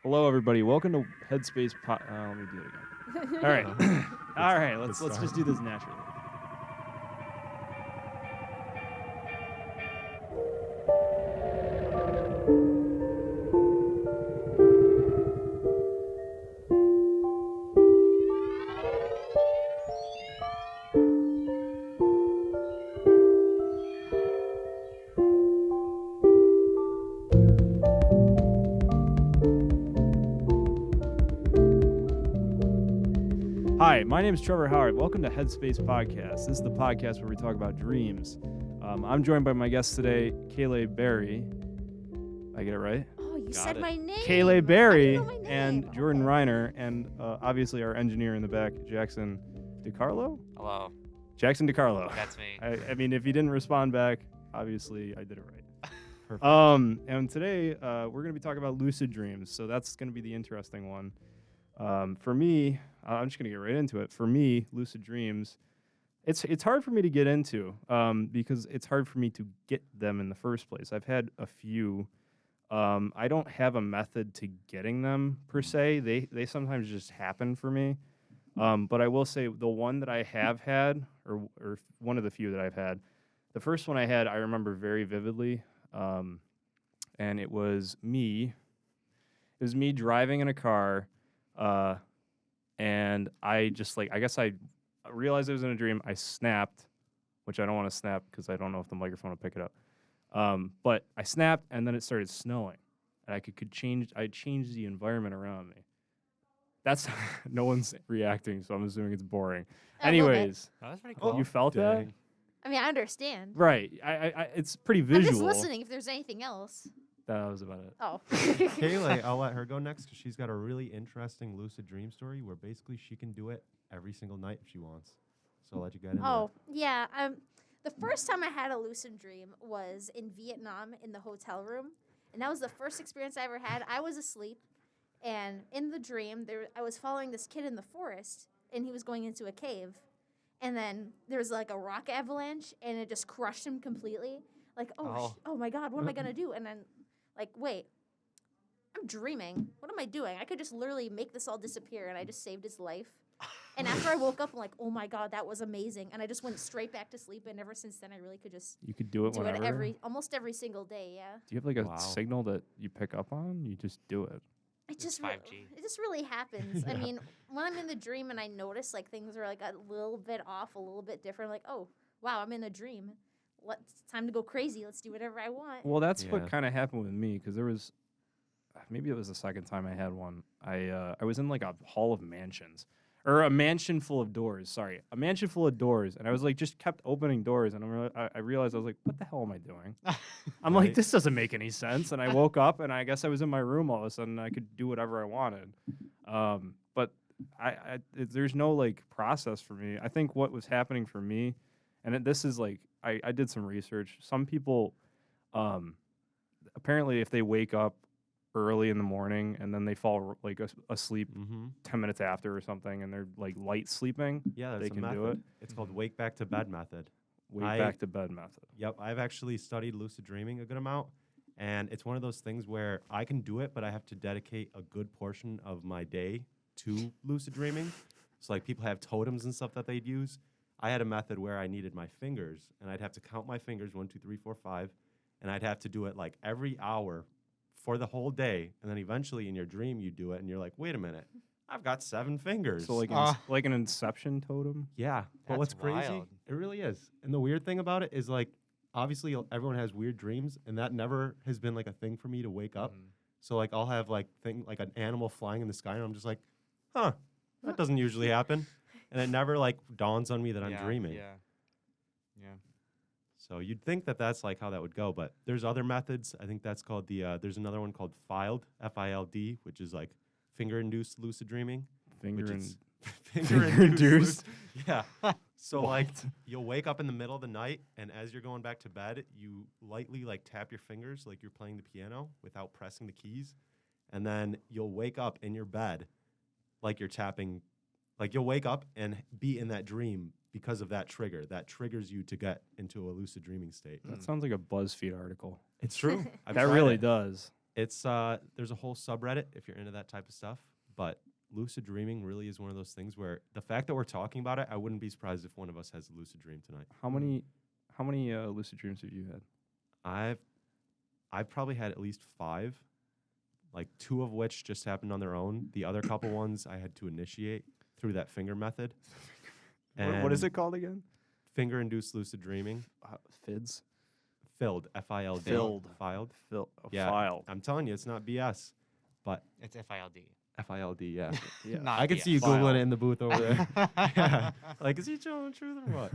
Hello, everybody. Welcome to Headspace. Let me do it again. All right, all right. Let's just do this naturally. Hi, my name is Trevor Howard. Welcome to Headspace Podcast. This is the podcast where we talk about dreams. I'm joined by my guest today, Kaylay Berry. I get it right? Oh, you said my name. Kaylay Berry I know my name. and Jordan Reiner, and obviously our engineer in the back, Jackson DiCarlo. Hello. Jackson DiCarlo. That's me. I mean, if you didn't respond back, obviously I did it right. Perfect. And today we're going to be talking about lucid dreams. So that's going to be the interesting one. For me, I'm just going to get right into it. For me, lucid dreams, it's hard for me to get into because it's hard for me to get them in the first place. I've had a few. I don't have a method to getting them per se. They sometimes just happen for me. But I will say the one that I have had, or one of the few that I've had, the first one I had, I remember very vividly. And it was me. It was me driving in a car. And I just I guess I realized it was in a dream. I snapped, which I don't want to snap because I don't know if the microphone will pick it up. But I snapped, and then it started snowing, and I changed the environment around me. That's no one's reacting, so I'm assuming it's boring. Anyways, That was pretty cool. you felt that, I mean, I understand. right? I it's pretty visual. I'm just listening if there's anything else. That was about it. Oh. Kaylay, I'll let her go next because she's got a really interesting lucid dream story where basically she can do it every single night if she wants. So I'll let you get into Oh, yeah. The first time I had a lucid dream was in Vietnam in the hotel room. And that was the first experience I ever had. I was asleep. And in the dream, I was following this kid in the forest. And he was going into a cave. And then there was like a rock avalanche. And it just crushed him completely. Like, oh my God, what am I going to do? And then, like, wait. I'm dreaming. What am I doing? I could just literally make this all disappear. And I just saved his life. And after I woke up, I'm like, oh my God, that was amazing. And I just went straight back to sleep. And ever since then, I really could just You could do it do whenever. it almost every single day, yeah. Do you have like a Wow. signal that you pick up on? You just do it. It It's just 5G. it just really happens. I Yeah. mean, when I'm in the dream and I notice like things are like a little bit off, a little bit different, like, oh, wow, I'm in a dream. It's time to go crazy. Let's do whatever I want. Well, that's Yeah. what kind of happened with me because there was, maybe it was the second time I had one. I was in like a hall of mansions, or a mansion full of doors. Sorry, a mansion full of doors, and I was like just kept opening doors, and I realized I was like, what the hell am I doing? I'm like, Right. this doesn't make any sense. And I woke up, and I guess I was in my room all of a sudden. And I could do whatever I wanted, but there's no like process for me. I think what was happening for me, and this is like I did some research. Some people, apparently, if they wake up early in the morning and then they fall like asleep Mm-hmm. 10 minutes after or something, and they're like light sleeping, Yeah, that's they a can method. do it. It's called wake back to bed method. Wake I- back to bed method. Yep, I've actually studied lucid dreaming a good amount. And it's one of those things where I can do it, but I have to dedicate a good portion of my day to lucid dreaming. So like people have totems and stuff that they'd use. I had a method where I needed my fingers, and I'd have to count my fingers 1, 2, 3, 4, 5, and I'd have to do it like every hour for the whole day. And then eventually in your dream you do it, and you're like, wait a minute, I've got 7 fingers. So like like an inception totem. Yeah, but That's what's crazy? wild. It really is. And the weird thing about it is like, obviously everyone has weird dreams, and that never has been like a thing for me to wake up. So like I'll have like like an animal flying in the sky, and I'm just like, huh, that doesn't usually happen, and it never like dawns on me that I'm dreaming. Yeah. So you'd think that that's like how that would go, but there's other methods. I think that's called there's another one called FILD, FILD, which is like finger-induced lucid dreaming. Finger Which and is Finger-induced? Yeah. So like you'll wake up in the middle of the night, and as you're going back to bed, you lightly like tap your fingers like you're playing the piano without pressing the keys, and then you'll wake up in your bed like you're tapping, like you'll wake up and be in that dream because of that trigger. That triggers you to get into a lucid dreaming state. That sounds like a BuzzFeed article. It's true. I've That tried really it. does. It's there's a whole subreddit if you're into that type of stuff, but lucid dreaming really is one of those things where the fact that we're talking about it, I wouldn't be surprised if one of us has a lucid dream tonight. How many lucid dreams have you had? I've probably had at least 5, like 2 of which just happened on their own. The other couple ones I had to initiate through that finger method. What is And it called again? Finger-induced lucid dreaming. FIDS. Filled, F-I-L-D. Filled. Filed. Yeah. Filed. I'm telling you, it's not BS. But It's FILD. F-I-L-D, yeah. Yeah. Not I can BS. see you Filed. Googling it in the booth over there. Yeah. Like, is he telling the truth or what?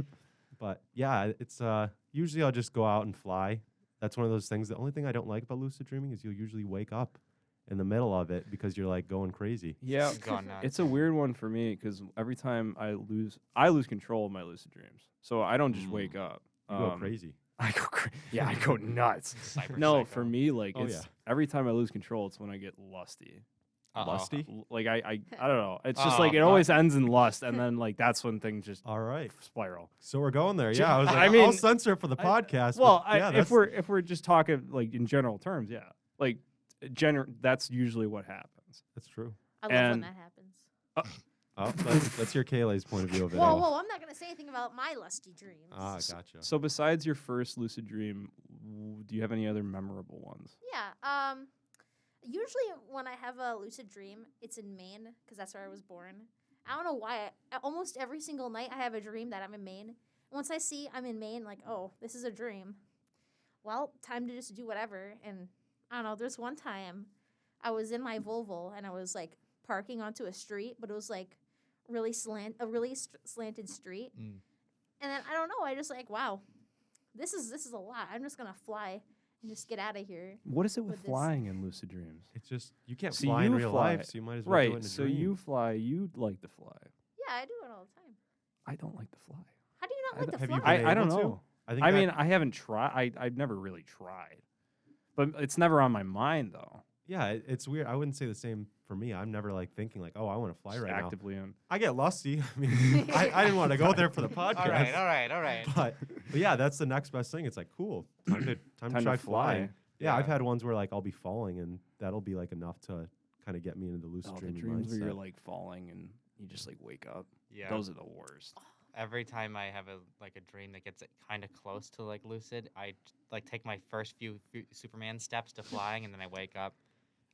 But yeah, it's usually I'll just go out and fly. That's one of those things. The only thing I don't like about lucid dreaming is you'll usually wake up in the middle of it because you're like going crazy. Yeah. It's gone nuts. It's a weird one for me because every time I lose control of my lucid dreams. So I don't just wake up. You go crazy. I go yeah, I go nuts. Cyber No, psycho. for me, like Oh, it's yeah. every time I lose control, it's when I get lusty. Uh-oh. Lusty? Like I don't know. It's just Oh, like it fuck. always ends in lust, and then like that's when things just All right. spiral. So we're going there. Ju- Yeah, I was like, I I'll mean, censor it for the podcast. Well, but yeah, if we're just talking like in general terms, yeah, like that's usually what happens. that's true. I love when And- that happens. Oh, that's your Kaylay's point of view of it. Whoa, all. whoa! I'm not gonna say anything about my lusty dreams. Ah, gotcha. So besides your first lucid dream, do you have any other memorable ones? Yeah. Usually when I have a lucid dream, it's in Maine because that's where I was born. I don't know why. Almost every single night I have a dream that I'm in Maine. Once I see I'm in Maine, like, oh, this is a dream. Well, time to just do whatever. And I don't know. There's one time I was in my Volvo and I was like parking onto a street, but it was like really slanted street. Mm. And then I don't know. I just like, wow, this is a lot. I'm just gonna fly and just get out of here. What is it with With this- flying in lucid dreams? It's just you can't So fly in you real fly- life, so you might as well do it in Right. a So dream. you fly. You like to fly. Yeah, I do it all the time. I don't like to fly. How do you not I like to have fly? you been I don't able to? know. think I that- mean, I haven't tried. I've never really tried, but it's never on my mind though. yeah, it's weird. I wouldn't say the same for me. I'm never like thinking like, oh, I want to fly Just right now. actively in. I get lusty. I mean, I didn't want to go there for the podcast. All right. But yeah, that's the next best thing. It's like cool. Time to Time try to fly. flying. Yeah, I've Yeah. had ones where like I'll be falling and that'll be like enough to kind of get me into the lucid Oh, the dreaming dreams where mindset. you're like falling and you just like wake up. Yeah. Those are the worst. Every time I have a dream that gets kind of close to like lucid, I like take my first few Superman steps to flying, and then I wake up,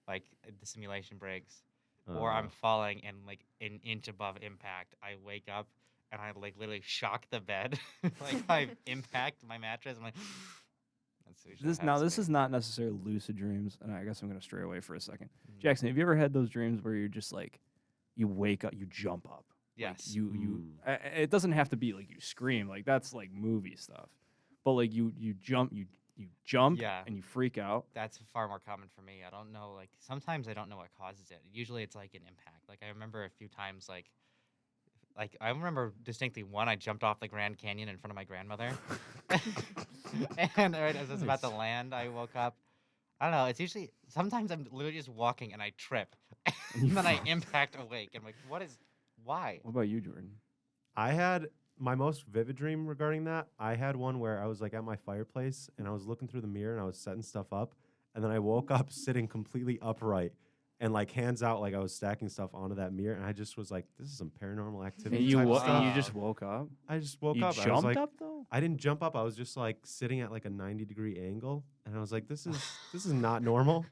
like the simulation breaks, or I'm falling and like an inch above impact. I wake up and I like literally shock the bed, like I impact my mattress. I'm like, that's usually This what now happens this to is me. not necessarily lucid dreams, and I guess I'm gonna stray away for a second. Mm. Jackson, have you ever had those dreams where you're just like, you wake up, you jump up? Like, Yes. you. It doesn't have to be like you scream, like that's like movie stuff, but like you jump, you jump, Yeah. and you freak out. That's far more common for me. I don't know, like sometimes I don't know what causes it. Usually it's like an impact. Like I remember a few times like I remember distinctly one I jumped off the Grand Canyon in front of my grandmother. And right as I was about to Nice. land, I woke up. I don't know, it's usually sometimes I'm literally just walking and I trip. you And then I fall. impact awake. I'm like, why? What about you, Jordan? I had my most vivid dream regarding that. I had one where I was like at my fireplace and I was looking through the mirror and I was setting stuff up, and then I woke up sitting completely upright and like hands out like I was stacking stuff onto that mirror, and I just was like, this is some paranormal activity. And you type and you stuff. just woke up. I just woke You up. I was jumped like, up though. I didn't jump up. I was just like sitting at like a 90-degree angle, and I was like, this is not normal.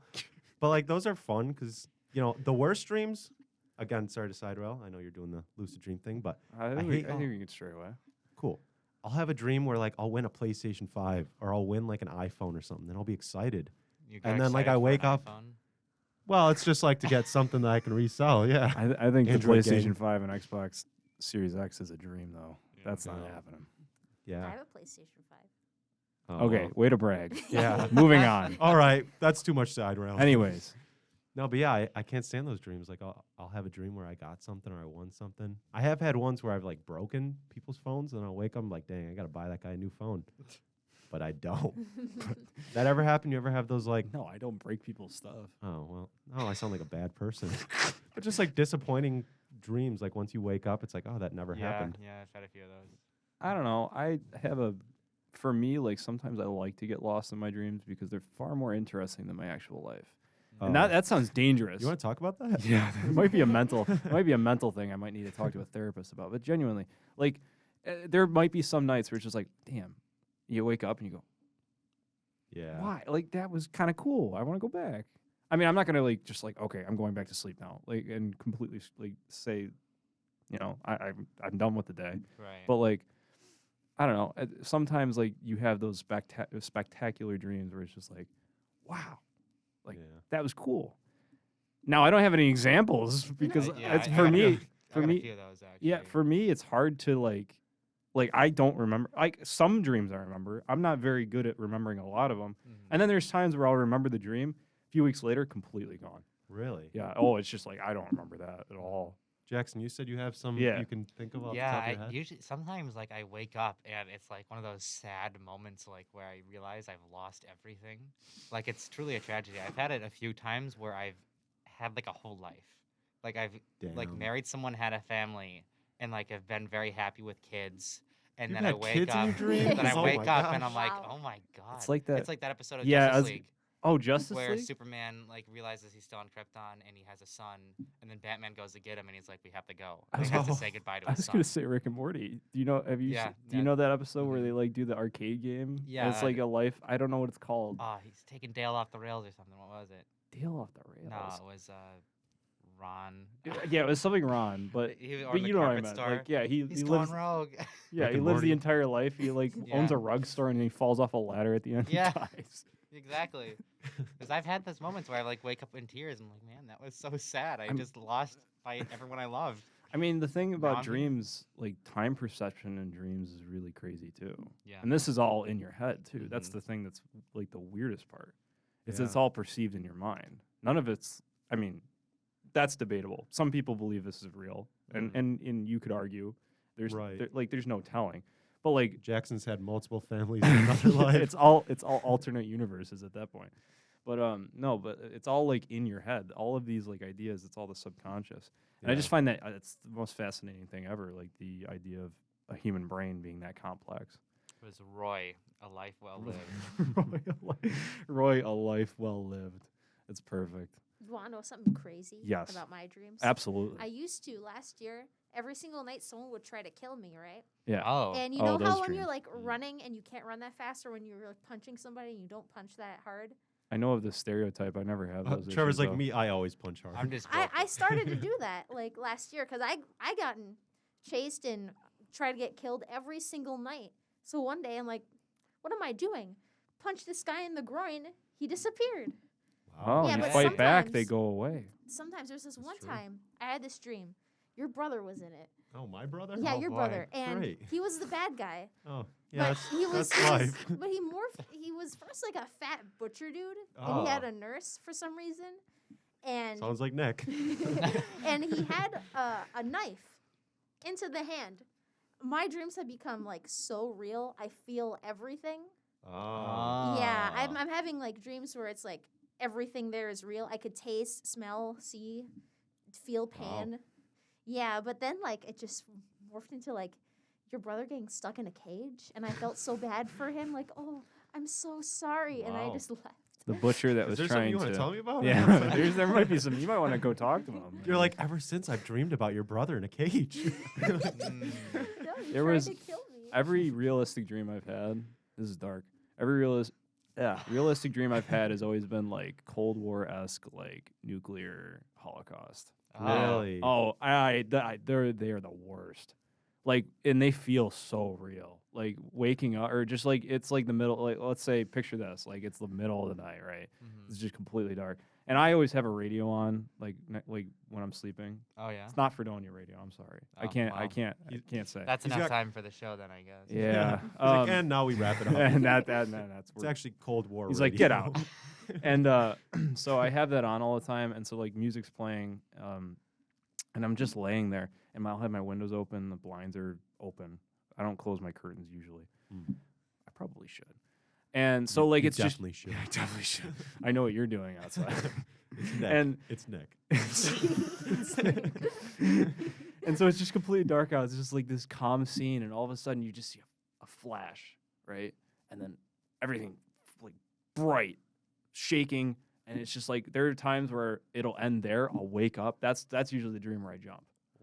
But like those are fun because the worst dreams. Again, sorry to side rail. I know you're doing the lucid dream thing, but I hate- think you can stray away. cool. I'll have a dream where like I'll win a PlayStation 5 or I'll win like an iPhone or something. Then I'll be excited. You got And then, like, excited I for an wake up- iPhone? Well, it's just like to get something that I can resell. Yeah. I think the Android PlayStation gang. 5 and Xbox Series X is a dream though. That's not No. happening. I Yeah. have a PlayStation 5. Oh, Okay, well. way to brag. Yeah. Moving on. All right. That's too much side rail. Anyways, No, but yeah, I can't stand those dreams. Like I'll have a dream where I got something or I won something. I have had ones where I've like broken people's phones and I'll wake up, I'm like, dang, I gotta buy that guy a new phone. But I don't. That ever happen? You ever have those like, no, I don't break people's stuff. oh well, no, I sound like a bad person. But just like disappointing dreams. Like once you wake up, it's like, oh, that never happened. Yeah, I've had a few of those. I don't know. For me, like sometimes I like to get lost in my dreams because they're far more interesting than my actual life. And that sounds dangerous. You want to talk about that? Yeah, it might be a mental thing I might need to talk to a therapist about. But genuinely, like, there might be some nights where it's just like, damn, you wake up and you go, Yeah. why? Like, that was kind of cool. I want to go back. I mean, I'm not gonna like just like, okay, I'm going back to sleep now, like, and completely like say, you know, I'm done with the day. Right. But like, I don't know. Sometimes like you have those spectacular dreams where it's just like, wow, like that was cool. Now I don't have any examples because it's for me. For me, those, yeah, for me it's hard to like I don't remember. Like some dreams I remember. I'm not very good at remembering a lot of them. And then there's times where I'll remember the dream. A few weeks later, completely gone. Really? Yeah. Oh, it's just like I don't remember that at all. Jackson, you said you have some Yeah. you can think of off the Yeah, top of I your head? usually sometimes like I wake up and it's like one of those sad moments like where I realize I've lost everything. Like it's truly a tragedy. I've had it a few times where I've had like a whole life. Like I've like Damn. married someone, had a family, and like have been very happy with kids. And You've then I had wake kids in up. your dreams? Then I Oh wake my up and gosh. I'm like, Wow. oh my god. It's like that. It's like that episode of Yeah, Justice League. Oh, Justice Where League. Superman like realizes he's still on Krypton and he has a son, and then Batman goes to get him and he's like, "We have to go." I And he has to was- say goodbye to I his was son. gonna say Rick and Morty. Do you know? Have you? Yeah, Do you yeah. know that episode where Mhm. they like do the arcade game? And Yeah, it's like a life. I don't know what it's called. Oh, he's taking Dale off the rails or something. What was it? Deal off the rails. No, it was Ron. Yeah, it was something wrong, but Or but in the you know what I carpet meant. store. Like, yeah, he He's lives. gone rogue. Yeah, Rick he and lives the Morty. entire life. He like owns Yeah. a rug store and he falls off a ladder at the end. Yeah. And dies. Exactly. Because I've had those moments where I like wake up in tears and I'm like, man, that was so sad. I I'm- just lost by everyone I loved. I mean, the thing about I'm here. dreams, like time perception in dreams, is really crazy too. Yeah. And this is all in your head too. That's Mhm. the thing that's like the weirdest part. It's Yeah. it's all perceived in your mind. None of it's. I mean, that's debatable. Some people believe this is real, and and you could argue there's Right. like there's no telling. But like Jackson's had multiple families in another life. it's all alternate universes at that point. But no, but it's all like in your head. All of these like ideas, it's all the subconscious. And I just find that it's the most fascinating thing ever, like the idea of a human brain being that complex. It was Roy, a life well lived. Roy, a life well lived. It's perfect. You want to know something crazy Yes. about my dreams? Absolutely. I used to last year. Every single night, someone would try to kill me, right? Yeah. Oh. And you Oh, know those how when you're dreams. like running and you can't run that fast, or when you're like punching somebody and you don't punch that hard? I know of this stereotype. I never have those. Trevor's issues, like though. me. I always punch hard. I'm just. I vocal. started to do that like last year because I gotten chased and tried to get killed every single night. So one day I'm like, what am I doing? Punch this guy in the groin. He disappeared. Oh, Yeah, you but fight back, they sometimes- go away. Sometimes there's this That's one true. time I had this dream. Your brother was in it. Oh, my brother? Yeah, Oh, your boy. brother. And Great. he was the bad guy. Oh, yeah, But that's, he was, that's he was- life. but he morphed. He was first like a fat butcher dude, and he had Oh. a nurse for some reason, and Sounds like Nick. and he had a knife into the hand. My dreams have become like so real. I feel everything. Oh. Yeah, Ah. I'm having like dreams where it's like everything there is real. I could taste, smell, see, feel Wow. pain. Yeah, but then like it just morphed into like your brother getting stuck in a cage, and I felt so bad for him. Like, oh, I'm so sorry, and I Wow. just left. The butcher that Is was there something trying you want to. to tell me about? Yeah, there might be some. You might want to go talk to him. You're like, ever since I've dreamed about your brother in a cage. Mm. No, he There tried was to kill me. every realistic dream I've had. This is dark. Every realistic dream I've had has always been like Cold War-esque, like nuclear holocaust. Really? Oh, they are the worst. Like, and they feel so real. Like waking up, or just like it's like the middle. Like, let's say, picture this. Like it's the middle of the night, right? Mhm. It's just completely dark. And I always have a radio on, like when I'm sleeping. Oh yeah. It's not Fredonia radio. I'm sorry. I Oh, can't. I wow. can't. I He's- can't say. That's He's enough got- time for the show then, I guess. Yeah. He's like, and now we wrap it up. and that's It's actually Cold War. He's like, get radio. out. And so I have that on all the time, and so like music's playing, and I'm just laying there, and I'll have my windows open, the blinds are open. I don't close my curtains usually. Mm. I probably should. And so like You it's just definitely should. I definitely should. I know what you're doing outside. It's Nick. And It's Nick. and so it's just completely dark out. It's just like this calm scene, and all of a sudden you just see a flash, right? And then everything like bright, shaking, and it's just like there are times where it'll end there. I'll wake up. That's usually the dream where I jump.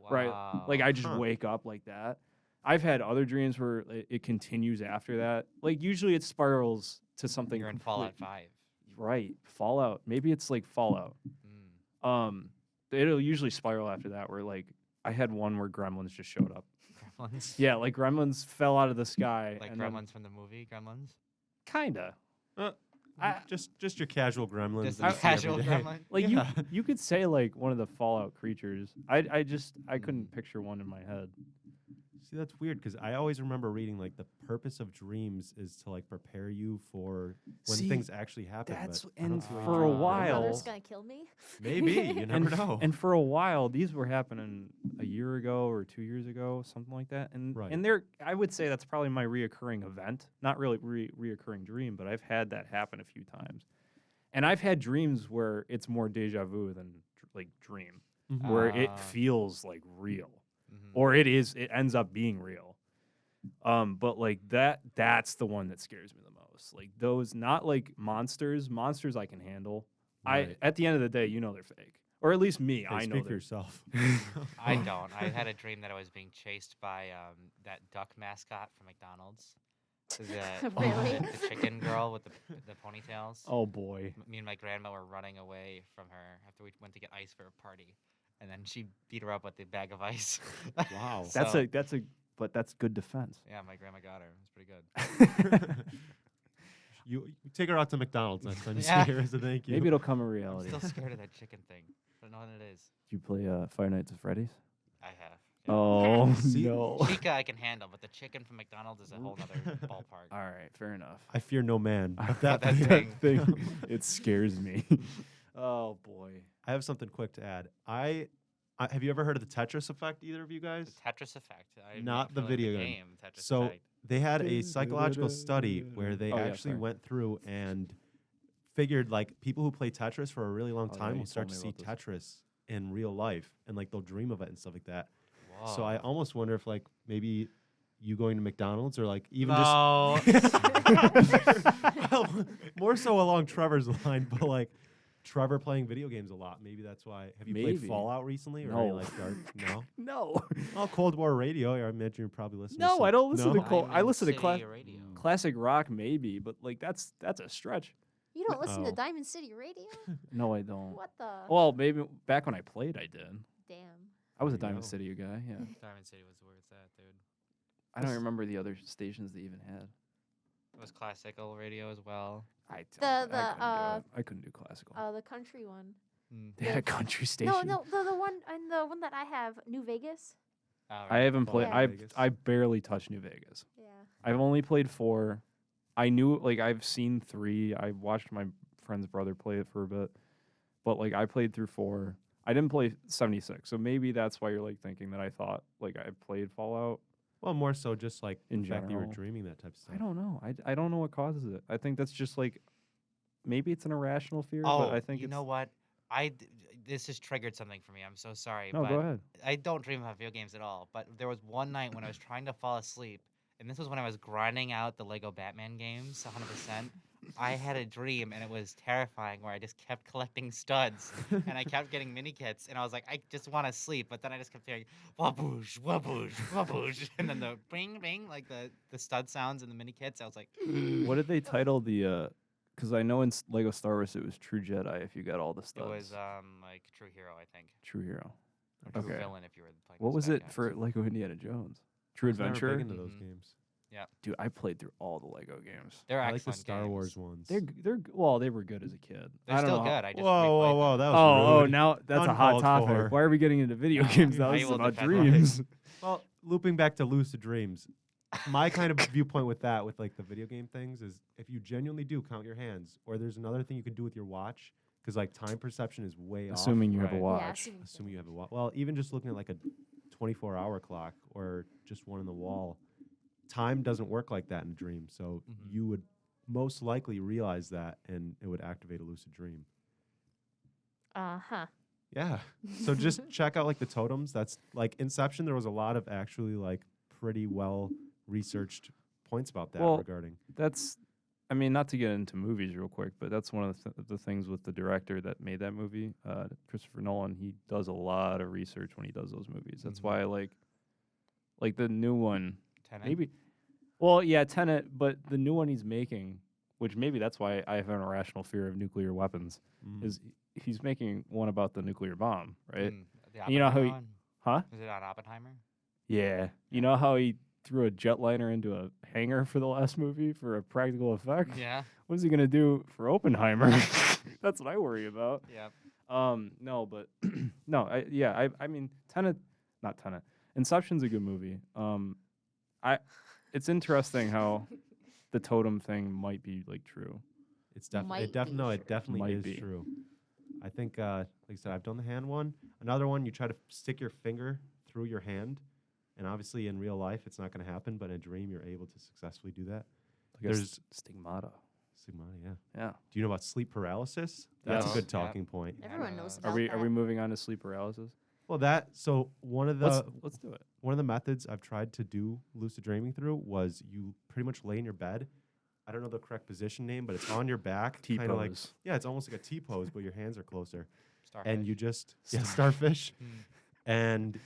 Right? Like I just wake up like that. I've had other dreams where it continues after that. Like usually it spirals to something. You're in Fallout 5. Right. Fallout. Maybe it's like Fallout. It'll usually spiral after that where like I had one where gremlins just showed up. Gremlins? Yeah, like gremlins fell out of the sky. Like and Gremlins from the movie Gremlins? Kinda. Just your casual gremlins. Just that a you see every casual day. gremlin? Like Yeah. you could say like one of the Fallout creatures. I couldn't picture one in my head. See, that's weird because I always remember reading like the purpose of dreams is to like prepare you for when See, things actually happen. that's- but I don't and see why for a dreams- while- Brother's gonna kill me. maybe you never know. And for a while, these were happening a year ago or 2 years ago, something like that. And Right. and I would say that's probably my reoccurring event. Not really reoccurring dream, but I've had that happen a few times. And I've had dreams where it's more deja vu than like dream, where it Ah. feels like real, Mhm. or it ends up being real. But like that's the one that scares me the most. Like those, not like monsters. Monsters I can handle. Right. At the end of the day, you know they're fake, or at least me. Hey, I know speak for they're yourself. I don't. I had a dream that I was being chased by that duck mascot from McDonald's. Really? The chicken girl with the ponytails. Oh boy. Me and my grandma were running away from her after we went to get ice for a party, and then she beat her up with the bag of ice. Wow. But that's good defense. Yeah, my grandma got her. It was pretty good. You take her out to McDonald's next time you Yeah. see her as a thank you. Maybe it'll come in I'm reality. still scared of that chicken thing. I don't know what it is. Did you play Five Nights at Freddy's? I have. Yeah. Oh See? no. Chica I can handle, but the chicken from McDonald's is a whole other ballpark. All right, fair enough. I fear no man. But That that thing. thing, it scares me. Oh boy. I have something quick to add. I have you ever heard of the Tetris effect? Either of you The guys? Tetris effect. I'm Not the familiar with video game. Tetris So effect. they had a psychological study where they Oh, yeah, actually sorry. went through and figured like people who play Tetris for a really long Oh, yeah, time you will start to told see me about Tetris in real life and like they'll dream of it and stuff like that. So I Whoa. almost wonder if like maybe you going to McDonald's or like even No. just well, more so along Trevor's line, but like Trevor playing video games a lot. Maybe that's why. Have you played Maybe. Fallout recently? Or No. are you like dark? No. No. Oh, Cold War radio. I imagine you're probably listening. to No, some- I don't listen No? to I listen to Diamond City Radio. classic rock maybe, but like that's a stretch. You don't listen to Oh. Diamond City Radio? No, I don't. What the? Well, maybe back when I played, I did. Damn. I was a There you Diamond go. City guy. Yeah. Diamond City was where it's at, dude. I don't remember the other stations they even had. It was classical radio as well. I The couldn't do classical. the country one. They had a country station. No, the one and the one that I have, New Vegas. Oh, I right. haven't played. Yeah. I barely touched New Vegas. Yeah. I've only played 4. I knew like I've seen 3. I watched my friend's brother play it for a bit, but like I played through 4. I didn't play 76, so maybe that's why you're like thinking that I thought like I played Fallout. Well, more so just like In the fact that you were general. dreaming that type of stuff. I don't know. I don't know what causes it. I think that's just like maybe it's an irrational fear, Oh, but I think you it's know what? This has triggered something for me. I'm so sorry. No, but go ahead. I don't dream about video games at all. But there was one night when I was trying to fall asleep, and this was when I was grinding out the Lego Batman games 100%. I had a dream, and it was terrifying, where I just kept collecting studs, and I kept getting mini kits, and I was like, I just want to sleep, but then I just kept hearing waboosh, waboosh, waboosh, and then the bing, bing, like the stud sounds and the mini kits. I was like, What did they title the? Because I know in Lego Star Wars it was True Jedi if you got all the it studs. was like True Hero, I think. True Hero. Or True Okay. Villain if you were playing. What those was bad it guys. for Lego Indiana Jones? True I was never Adventure. big into those Mhm. games. Dude, I played through all the Lego games. They're I like the excellent Star games. Wars ones. They're well, they were good as a kid. They're I don't still know how- good. I just Whoa, whoa, replayed whoa! them. That was Oh, rude. now that's a hot Uncalled topic. for. Why are we getting into video games? That I was will about defend mine. dreams. Well, looping back to lucid dreams, my kind of viewpoint with that, with like the video game things, is if you genuinely do count your hands, or there's another thing you can do with your watch, because like time perception is way off. Assuming you have a Right. watch. Yeah, Assuming you have a watch. Well, even just looking at like a 24-hour clock or just one on the wall, time doesn't work like that in a dream. So Mhm. you would most likely realize that, and it would activate a lucid dream. Uh-huh. Yeah. So just check out like the totems. That's like Inception. There was a lot of actually like pretty well researched points about that Well, regarding. That's I mean, not to get into movies real quick, but that's one of the things with the director that made that movie, Christopher Nolan. He does a lot of research when he does those movies. That's why I like the new one. Tenet? Maybe, well, yeah, Tenet, but the new one he's making, which maybe that's why I have an irrational fear of nuclear weapons, is he's making one about the nuclear bomb, right? The And you know how Oppenheimer he, one? huh? Is it on Oppenheimer? Yeah. You know how he threw a jetliner into a hangar for the last movie for a practical effect? Yeah. What is he gonna do for Oppenheimer? That's what I worry about. Yeah. No, but no, I mean, not Tenet. Inception's a good movie. It's interesting how the totem thing might be like true. It's Might definitely be no, true. it definitely Might is be. true. I think, like I said, I've done the hand one. Another one, you try to stick your finger through your hand, and obviously in real life it's not going to happen, but in a dream you're able to successfully do that. There's stigmata. Stigmata, yeah. Yeah. Do you know about sleep paralysis? That's Yes. a good Yeah. talking point. Everyone Yeah. knows Are about Are we that. moving on to sleep paralysis? Well, one of the Let's do it. one of the methods I've tried to do lucid dreaming through was you pretty much lay in your bed. I don't know the correct position name, but it's on your back, T kind of like pose. yeah, it's almost like a T pose, but your hands are closer, Starfish. and you just starfish, Mm. and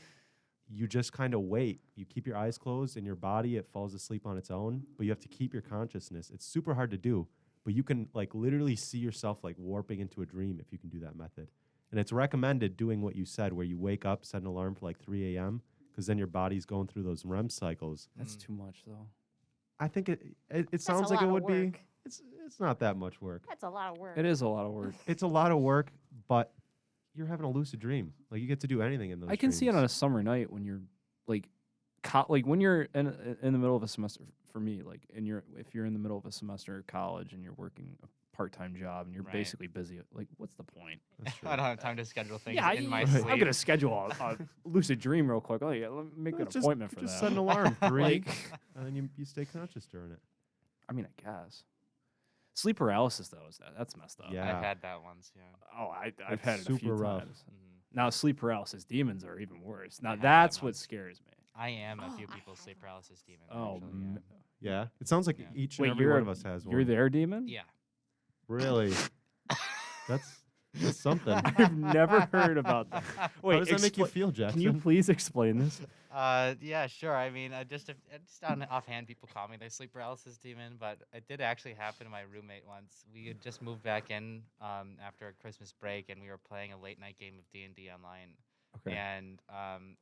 you just kind of wait. You keep your eyes closed, and your body it falls asleep on its own, but you have to keep your consciousness. It's super hard to do, but you can like literally see yourself like warping into a dream if you can do that method. And it's recommended doing what you said, where you wake up, set an alarm for like 3 a.m., because then your body's going through those REM cycles. That's Mm. too much though. I think it That's sounds a like it lot would of be. work. It's not that much work. That's a lot of work. It is a lot of work. It's a lot of work, but you're having a lucid dream. Like you get to do anything in those. I can see it on a dreams. summer night when you're like, like when you're in the middle of a semester. For me, like, if you're in the middle of a semester at college and you're working a part-time job and you're Right. basically busy, like, what's the point? That's true. I don't have time to schedule things Yeah, in my Right. sleep. I'm gonna schedule a lucid dream real quick. Oh yeah, let me make an Just- appointment for just that. set an alarm 3, Like, and then you stay conscious during it. I mean, I guess sleep paralysis though that's messed up. Yeah. I've had that once. Yeah. Oh, I've It's had it a few super rough. times. Mhm. Now sleep paralysis demons are even worse. Now I had that that's what once. scares me. I am a Oh, few I people's had sleep one. paralysis demon. Oh, actually, Yeah, it sounds like Yeah. each and Wait, every you're one of us has one. You're their demon? yeah. Really? That's something. I've never heard about that. Wait, How does that make you expla- feel, Jackson? Can you please explain this? Yeah, sure. I mean, just on offhand, people call me their sleep paralysis demon, but it did actually happen to my roommate once. We had just moved back in after a Christmas break, and we were playing a late night game of D&D online. Okay. And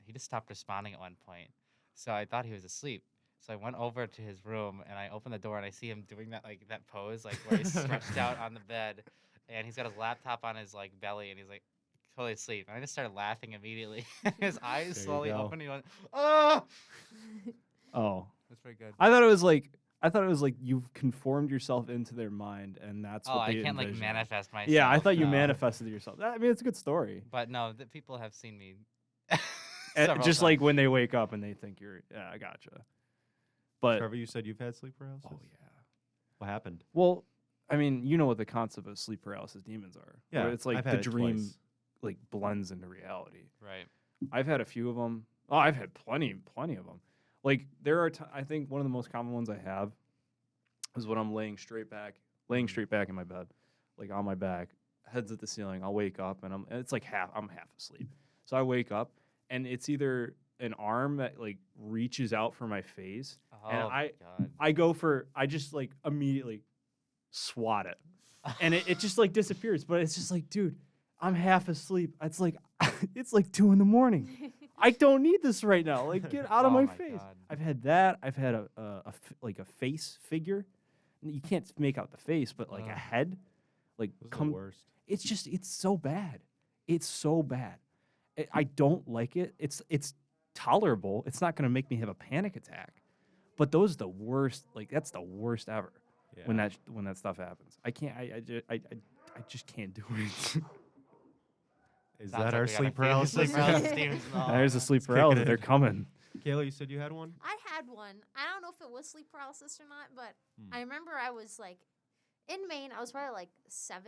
he just stopped responding at one point. So I thought he was asleep. So I went over to his room and I opened the door and I see him doing that pose, like where he's stretched out on the bed, and he's got his laptop on his like belly, and he's like totally asleep. And I just started laughing immediately. His eyes There you slowly go. opened. He went, "Oh!" Oh, That's pretty good. I thought it was like you've conformed yourself into their mind, and that's Oh, what I they can't like envision. manifest myself. Yeah, I thought you no. manifested yourself. I mean, it's a good story. But no, the people have seen me. And several just like times. when they wake up and they think you're, yeah, I gotcha. But Trevor, you said you've had sleep paralysis. oh yeah. What happened? Well, I mean, you know what the concept of sleep paralysis demons are. Yeah, where it's like I've the had it dream twice. like blends into reality. Right. I've had a few of them. Oh, I've had plenty of them. Like there are, I think one of the most common ones I have is when I'm laying straight back in my bed, like on my back, heads at the ceiling. I'll wake up and it's like I'm half asleep. So I wake up and it's either an arm that like reaches out for my face, Oh, and God. I just like immediately swat it, and it just like disappears. But it's just like, dude, I'm half asleep. It's like it's like 2 a.m. I don't need this right now. Like, get out of Oh my my face. God. I've had that. I've had a face figure. You can't make out the face, but like a Ugh. head, like Those are the worst. it's so bad. It's so bad. I don't like it. It's tolerable. It's not gonna make me have a panic attack. But those are the worst. Like that's the worst ever. Yeah. When that stuff happens, I can't. I just can't do it. Is Sounds that like our we got a sleep few paralysis? sleep paralysis demons in the There's a hall. sleep kicking paralysis. in. They're coming. Kayla, you said you had one. I had one. I don't know if it was sleep paralysis or not, but Hmm. I remember I was like in Maine. I was probably like 7,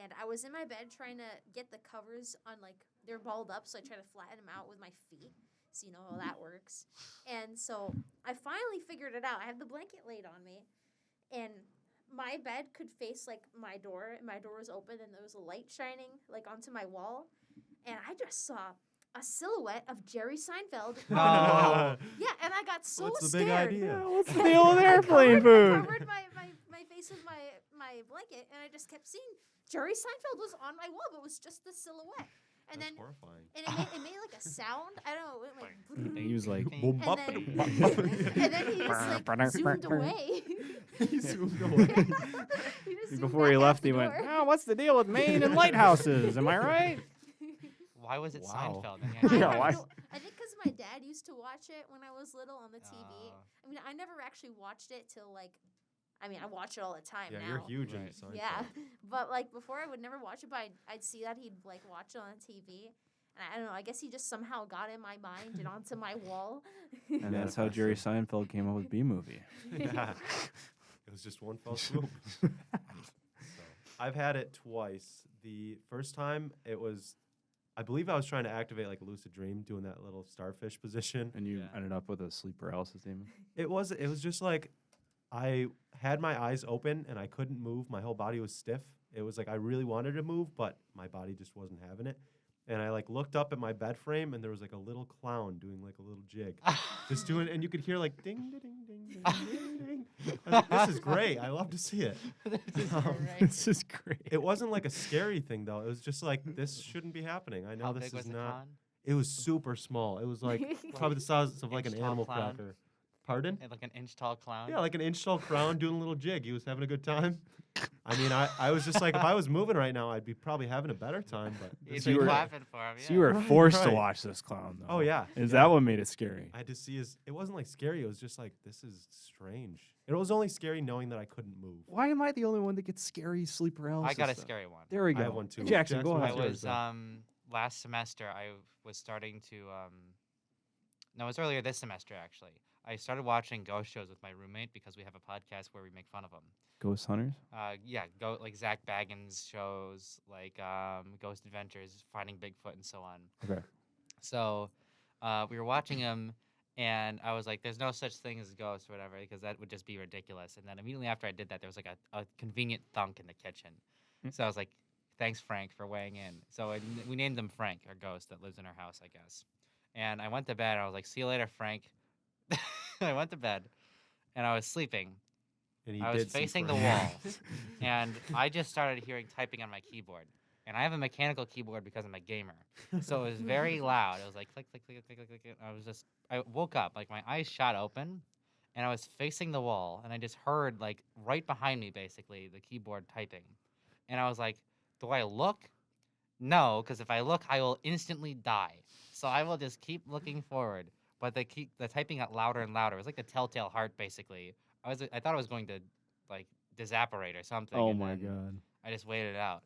and I was in my bed trying to get the covers on, like they're balled up, so I try to flatten them out with my feet, so you know how that works. And so I finally figured it out. I have the blanket laid on me, and my bed could face like my door, and my door was open, and there was a light shining like onto my wall, and I just saw a silhouette of Jerry Seinfeld. No. Yeah, and I got so What's the scared. big idea? Yeah, what's the deal with airplane food? I covered my face with my blanket, and I just kept seeing Jerry Seinfeld was on my wall, but it was just the silhouette. And That's then horrifying. and it made like a sound. I don't know. It went like He was like, Boom, and then he just like zoomed away. He zoomed away. He just zoomed before he back out left, the he went, door. "Oh, what's the deal with Maine and lighthouses? Am I right?" Why was it Wow. Seinfeld? I Yeah, have why? I think because my dad used to watch it when I was little on the TV. Oh. I mean, I never actually watched it till like, I mean, I watch it all the time Yeah, now. you're huge in Right. Seinfeld. Yeah, but like before, I would never watch it. But I'd see that he'd like watch it on TV, and I don't know. I guess he just somehow got in my mind and onto my wall. And that's how Jerry Seinfeld came up with B movie. Yeah. It was just one fell swoop. So, I've had it twice. The first time it was, I believe I was trying to activate like a lucid dream, doing that little starfish position. And you Yeah. ended up with a sleep paralysis demon. It was just like I had my eyes open and I couldn't move. My whole body was stiff. It was like I really wanted to move, but my body just wasn't having it. And I like looked up at my bed frame and there was like a little clown doing like a little jig. Just doing, and you could hear like ding, ding, ding, ding, ding, ding. I was like, this is great. I love to see it. This is great. It wasn't like a scary thing though. It was just like, this shouldn't be happening. I know How this big was is the not. con? It was super small. It was like probably the size of like an Inch-tall animal clown? cracker. Pardon? And like an inch tall clown. Yeah, like an inch tall clown doing a little jig. He was having a good time. I mean, I was just like, if I was moving right now, I'd be probably having a better time. But You'd this be you ain't were- it. clapping for him. Yeah. So you were Right, forced to right. watch this clown, though. Oh yeah. Is yeah. that what made it scary? I had to see his. It wasn't like scary. It was just like, this is strange. It was only scary knowing that I couldn't move. Why am I the only one that gets scary sleep paralysis? I got a though? scary one. There we I go. have one too. Jackson, go Jackson, ahead. I what's was yours, last semester. I was starting to no, it was earlier this semester actually. I started watching ghost shows with my roommate because we have a podcast where we make fun of them. Ghost Hunters? Yeah, go like Zach Baggins shows, like Ghost Adventures, Finding Bigfoot, and so on. Okay. So we were watching him, and I was like, "There's no such thing as ghosts or whatever," because that would just be ridiculous. And then immediately after I did that, there was like a convenient thunk in the kitchen. So I was like, "Thanks, Frank, for weighing in." So we named him Frank, our ghost that lives in our house, I guess. And I went to bed. And I was like, "See you later, Frank." I went to bed, and I was sleeping. And he I was did see facing the Frank. wall, and I just started hearing typing on my keyboard. And I have a mechanical keyboard because I'm a gamer, so it was very loud. It was like click, click, click, click, click, click. I woke up, like my eyes shot open, and I was facing the wall, and I just heard like right behind me, basically the keyboard typing, and I was like, "Do I look?" No, because if I look, I will instantly die. So I will just keep looking forward. But the typing got louder and louder. It was like the telltale heart, basically. I thought I was going to like disapporate or something. Oh and my then god. I just waited it out.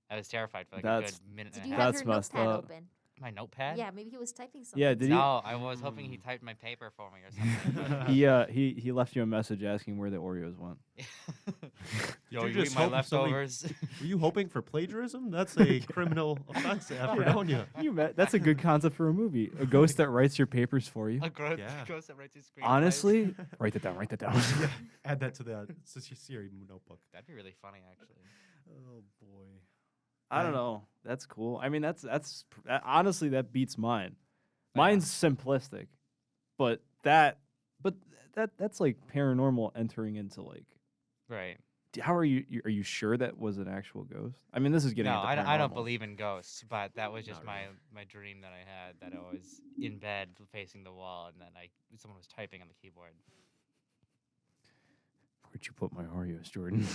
I was terrified for like a That's- good minute Did and you a half. have That's your messed notepad up. open? My notepad? Yeah, maybe he was typing something. Yeah, did he? No, I was hoping he typed my paper for me or something. He left you a message asking where the Oreos went. Yo, you you just eat my hope somebody- leftovers? Were you hoping for plagiarism? That's a criminal offense at Fredonia. That's a good concept for a movie. A ghost that writes your papers for you. A ghost, Yeah. ghost that writes his screenplays? Honestly, write that down. Write that down. Add that to the Siri notebook. That'd be really funny, actually. Oh boy. I don't know. That's cool. I mean, honestly that beats mine. Yeah. Mine's simplistic, but that's like paranormal entering into like. Right. How are you sure that was an actual ghost? I mean, this is getting. No, into I don't paranormal. believe in ghosts, but that was just Not my, really. my dream that I had, that I was in bed facing the wall, and then someone was typing on the keyboard. Where'd you put my Oreos, Jordan?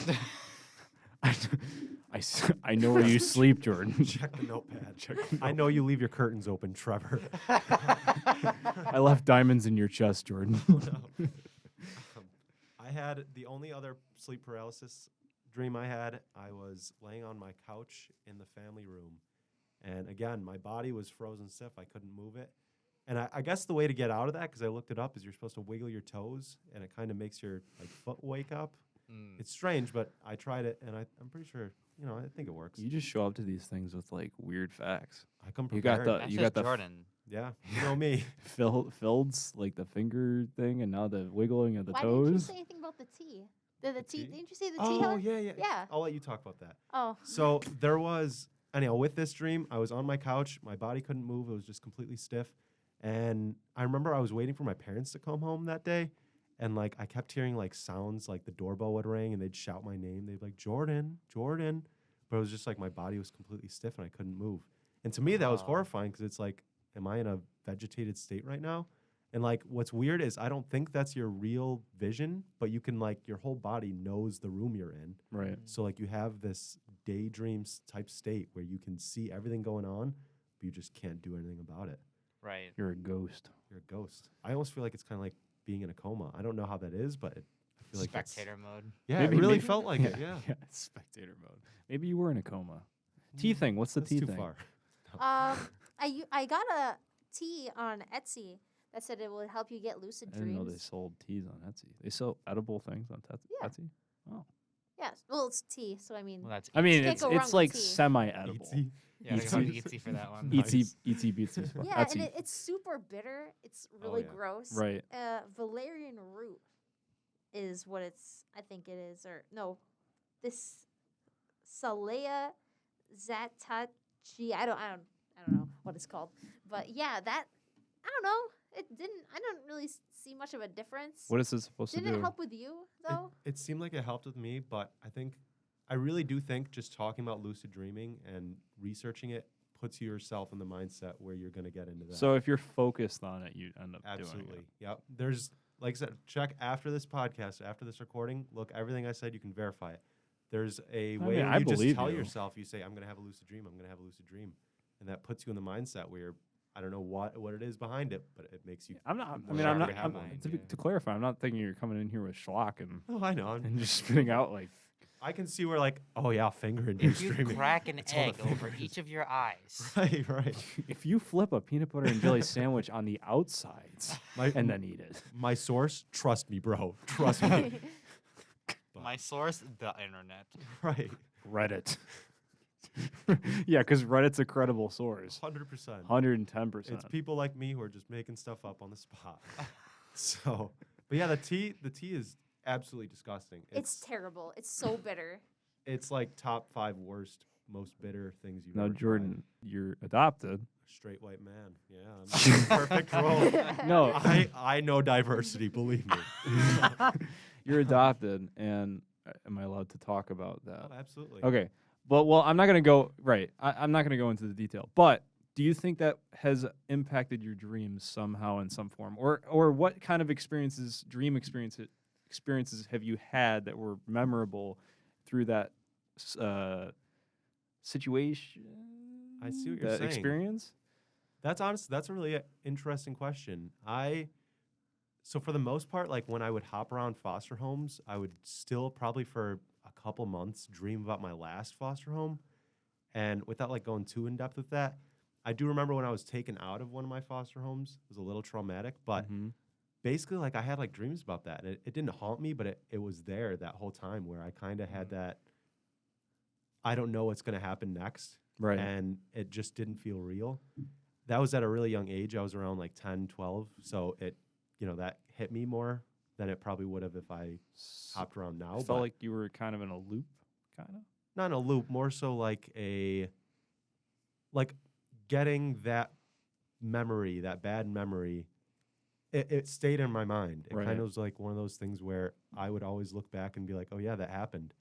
I know where you sleep, Jordan. Check the notepad. I know you leave your curtains open, Trevor. I left diamonds in your chest, Jordan. I had the only other sleep paralysis dream I had. I was laying on my couch in the family room. And again, my body was frozen stiff. I couldn't move it. And I guess the way to get out of that, because I looked it up, is you're supposed to wiggle your toes, and it kind of makes your foot wake up. Mm. It's strange, but I tried it, and I'm pretty sure, I think it works. You just show up to these things with like weird facts. I come You got prepared. That's you just got the Jordan. Yeah, you know me. Filds like the finger thing, and now the wiggling of the Why didn't you toes. say anything about the tea? The tea? Didn't you see the tea Oh, hut? yeah. Yeah. I'll let you talk about that. Oh. So there was, anyhow, with this dream, I was on my couch. My body couldn't move. It was just completely stiff. And I remember I was waiting for my parents to come home that day. And, like, I kept hearing, like, sounds, like the doorbell would ring and they'd shout my name. They'd be like, Jordan, Jordan. But it was just like my body was completely stiff and I couldn't move. And to me, that was horrifying because it's like, am I in a vegetated state right now? And, like, what's weird is I don't think that's your real vision, but you can, like, your whole body knows the room you're in. Right. So, like, you have this daydream type state where you can see everything going on, but you just can't do anything about it. Right. You're a ghost. You're a ghost. I almost feel like it's kind of like being in a coma. I don't know how that is, but I feel like that's- Spectator mode. Yeah, Maybe- it really maybe- felt like it. Yeah. Yeah, spectator mode. Maybe you were in a coma. Tea thing. What's the That's tea too thing? far. I got a tea on Etsy that said it would help you get lucid I didn't know they dreams. sold teas on Etsy. They sell edible things on Yeah. Etsy. Oh, Yes. Well, it's tea, so I mean, Well, that's I mean can't it's go wrong it's with like tea. semi-edible. Eatsy. yeah, Eatsy. I got Etsy for that one. Nice. Etsy beatsy. yeah, Etsy. and it's super bitter. It's really yeah. gross. Right. Valerian root is what I think it is, or no, this Salea Zatachi. I don't know what it's called, but yeah, that I don't know. I don't really see much of a difference. What is this supposed Didn't to do? it help with you though? It seemed like it helped with me, but I really do think just talking about lucid dreaming and researching it puts yourself in the mindset where you're going to get into that. So if you're focused on it, you end up Absolutely. doing it. Yep. There's, like I said, check after this podcast, after this recording. Look, everything I said, you can verify it. There's a way mean, where I you just believe tell you. yourself, you say, I'm going to have a lucid dream. I'm going to have a lucid dream. And that puts you in the mindset where you're, I don't know what it is behind it, but it makes you. I'm not. I more mean, I'm likely not. to have one. To clarify, I'm not thinking you're coming in here with schlock and Oh, I know. and just spitting out like. I can see where, like, oh, yeah, finger induced If you dreaming. crack an It's all the egg over fingers. each of your eyes, Right. If you flip a peanut butter and jelly sandwich on the outsides My, and then eat it, my source, trust me, bro. Trust me. my source, the internet. Right. Reddit. Yeah, because Reddit's a credible source. 100%. 110%. It's people like me who are just making stuff up on the spot. So, but yeah, the tea is absolutely disgusting. It's terrible. It's so bitter. It's like top 5 worst, most bitter things you've Now, ever tried. Jordan, you're adopted. Straight white man. Yeah, I'm in the perfect role. No, I know diversity, believe me. you're adopted, and am I allowed to talk about that? Oh, absolutely. Okay. Well, I'm not going to go, right. I'm not going to go into the detail. But do you think that has impacted your dreams somehow in some form? Or what kind of dream experiences have you had that were memorable through that situation? I see what you're that saying. experience? That's a really interesting question. So for the most part, like when I would hop around foster homes, I would still probably for a couple months dream about my last foster home. And without like going too in depth with that, I do remember when I was taken out of one of my foster homes, it was a little traumatic, but Mhm. basically like I had like dreams about that. And it didn't haunt me, but it was there that whole time where I kind of had that, I don't know what's going to happen next. Right. And it just didn't feel real. That was at a really young age. I was around like 10, 12. So that hit me more than it probably would have if I hopped around now. Felt But like you were kind of in a loop, kind of? not in a loop, more so like getting that memory, that bad memory, it stayed in my mind. It Right. kind of was like one of those things where I would always look back and be like, oh yeah, that happened.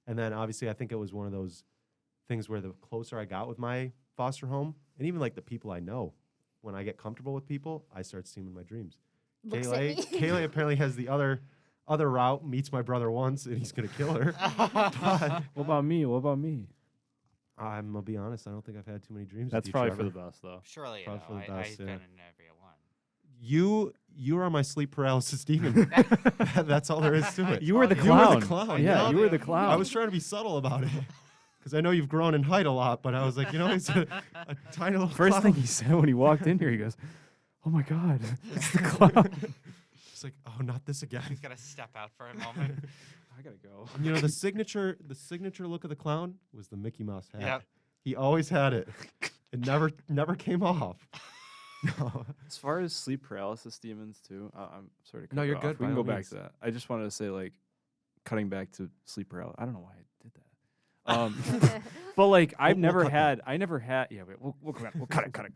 And then obviously I think it was one of those things where the closer I got with my foster home, and even like the people I know, when I get comfortable with people, I start seeing in my dreams. Looks at me. Kaylay apparently has the other route, meets my brother once, and he's going to kill her. But What about me? I'm going to be honest, I don't think I've had too many dreams. That's with you, probably for Trevor. the best, though. Surely, you Probably know, for the best, I've yeah. been in every one. You are my sleep paralysis demon. That's all there is to it. You were the You You were clown. the clown. Yeah, yeah. you were the clown. I was trying to be subtle about it. Because I know you've grown in height a lot, but I was like, he's a tiny little First clown. thing he said when he walked in here, he goes, "Oh my God, it's the clown." It's like, oh, not this again. He's got to step out for a moment. I gotta go. And, the signature look of the clown was the Mickey Mouse hat. Yep. He always had it. It never came off. No. As far as sleep paralysis demons too, I'm sorry to cut No, you you're off. good, We by can go all back means. to that. I just wanted to say, like, cutting back to sleep paralysis. I don't know why I did that. But like I never had. Yeah, wait, we'll cut it.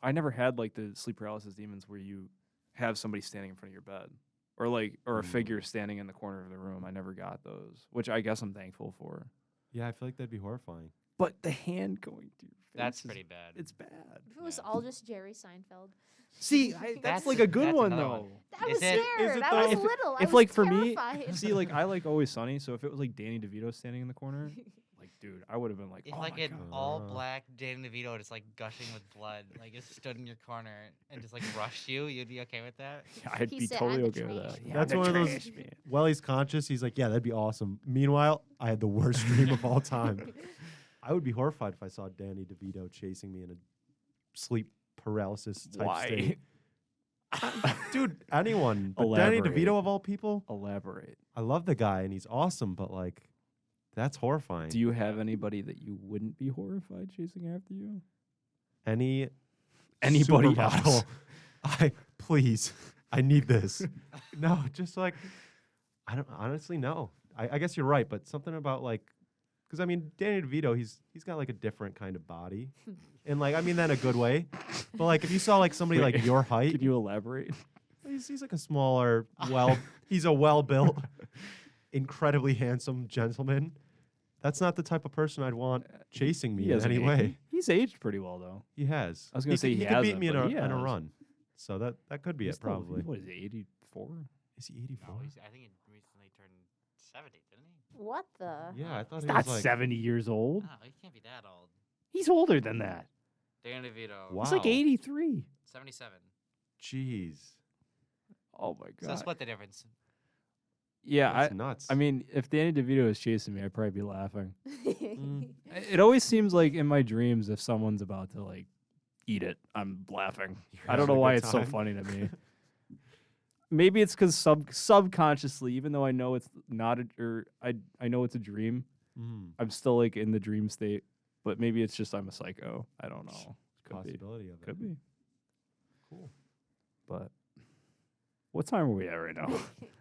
I never had like the sleep paralysis demons where you have somebody standing in front of your bed, or a figure standing in the corner of the room. I never got those, which I guess I'm thankful for. Yeah, I feel like that'd be horrifying. But the hand going to your face. That's pretty bad. It's bad. If it was all just Jerry Seinfeld. See, that's like a good that's one another though. one. I Is was it- scared. it I though? was If it- little. I If was like for me, terrified. see, like I like Always Sunny. So if it was like Danny DeVito standing in the corner, like dude, I would have been like, If oh like my an god. all black Danny DeVito just like gushing with blood, like just stood in your corner and just like rushed you, you'd be okay with that? Yeah, I'd He be said, totally "I'm okay the with that. trash Yeah, That's I'm one the of those. trash man. While he's conscious, he's like, "Yeah, that'd be awesome." Meanwhile, I had the worst dream of all time. I would be horrified if I saw Danny DeVito chasing me in a sleep paralysis type Why? state. Dude, anyone. But Danny Elaborate. DeVito of all people, Elaborate. I love the guy and he's awesome, but like, that's horrifying. Do you have anybody that you wouldn't be horrified chasing after you? Anybody Supermodel. else? Please, I need this. No, just like, I don't honestly know. I guess you're right, but something about like, because I mean, Danny DeVito, he's got like a different kind of body, and like I mean that in a good way. But like if you saw like somebody Wait, like your height, Could you elaborate? he's like a smaller, he's a well-built, incredibly handsome gentleman. That's not the type of person I'd want chasing me in hasn't any aged- way. He's aged pretty well though. He has. I was gonna say he he could beat hasn't, me in but a he in a has. run. So that could be He's it still- probably. What is he? 84. Is he 84? No, I think he recently turned 70, didn't he? What the? Yeah, I thought He's he not was like 70 years old. No, he can't be that old. He's older than that. Danny DeVito, Wow. He's like 83. 77. Jeez. Oh my god. So split the difference. Yeah, That's nuts. I mean, if Danny DeVito is chasing me, I'd probably be laughing. Mm. It always seems like in my dreams, if someone's about to like eat it, I'm laughing. I don't know having a why good it's so time. funny to me. Maybe it's because subconsciously, even though I know it's not I know it's a dream, Mm. I'm still like in the dream state. But maybe it's just I'm a psycho. I don't know. Could be. Possibility of it. Could be. Cool. But what time are we at right now?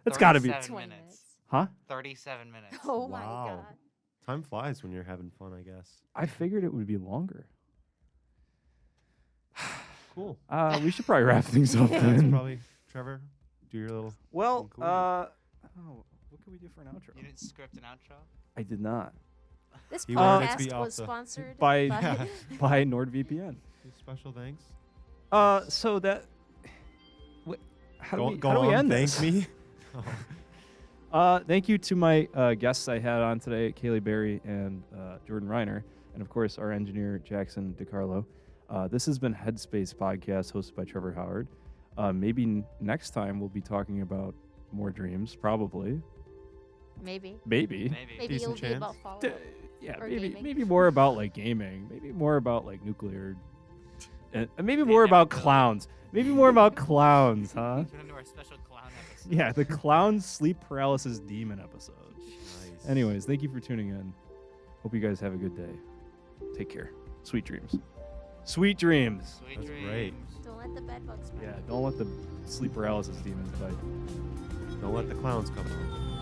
It's got to be. 37 20 minutes. minutes. Huh? 37 minutes. Oh my Wow. god. Time flies when you're having fun, I guess. I figured it would be longer. Cool. We should probably wrap things up That's then. probably Trevor. Do your little. Well, conclusion. what can we do for an outro? You didn't script an outro? I did not. This He wanted it to be podcast off was the- sponsored By Yeah. by NordVPN. Special thanks. So that. How do Go we on. end Thank this? me. Thank you to my guests I had on today, Kaylay Berry and Jordan Reiner, and of course our engineer Jackson DiCarlo. This has been Headspace podcast hosted by Trevor Howard. Maybe next time we'll be talking about more dreams, probably. Maybe. Maybe. Maybe Decent it'll be about chance. Fallout. Yeah, Or maybe gaming. maybe more about like gaming. Maybe more about like nuclear. And maybe They more never about will. clowns. Maybe more about clowns, huh? Tune into our special clown episode. Yeah, the clown sleep paralysis demon episode. Nice. Anyways, thank you for tuning in. Hope you guys have a good day. Take care. Sweet dreams. Sweet dreams. Sweet That's dreams. great. Don't let the bed bugs bite Yeah, you. don't let the sleep paralysis demons bite. Don't let the clowns come out.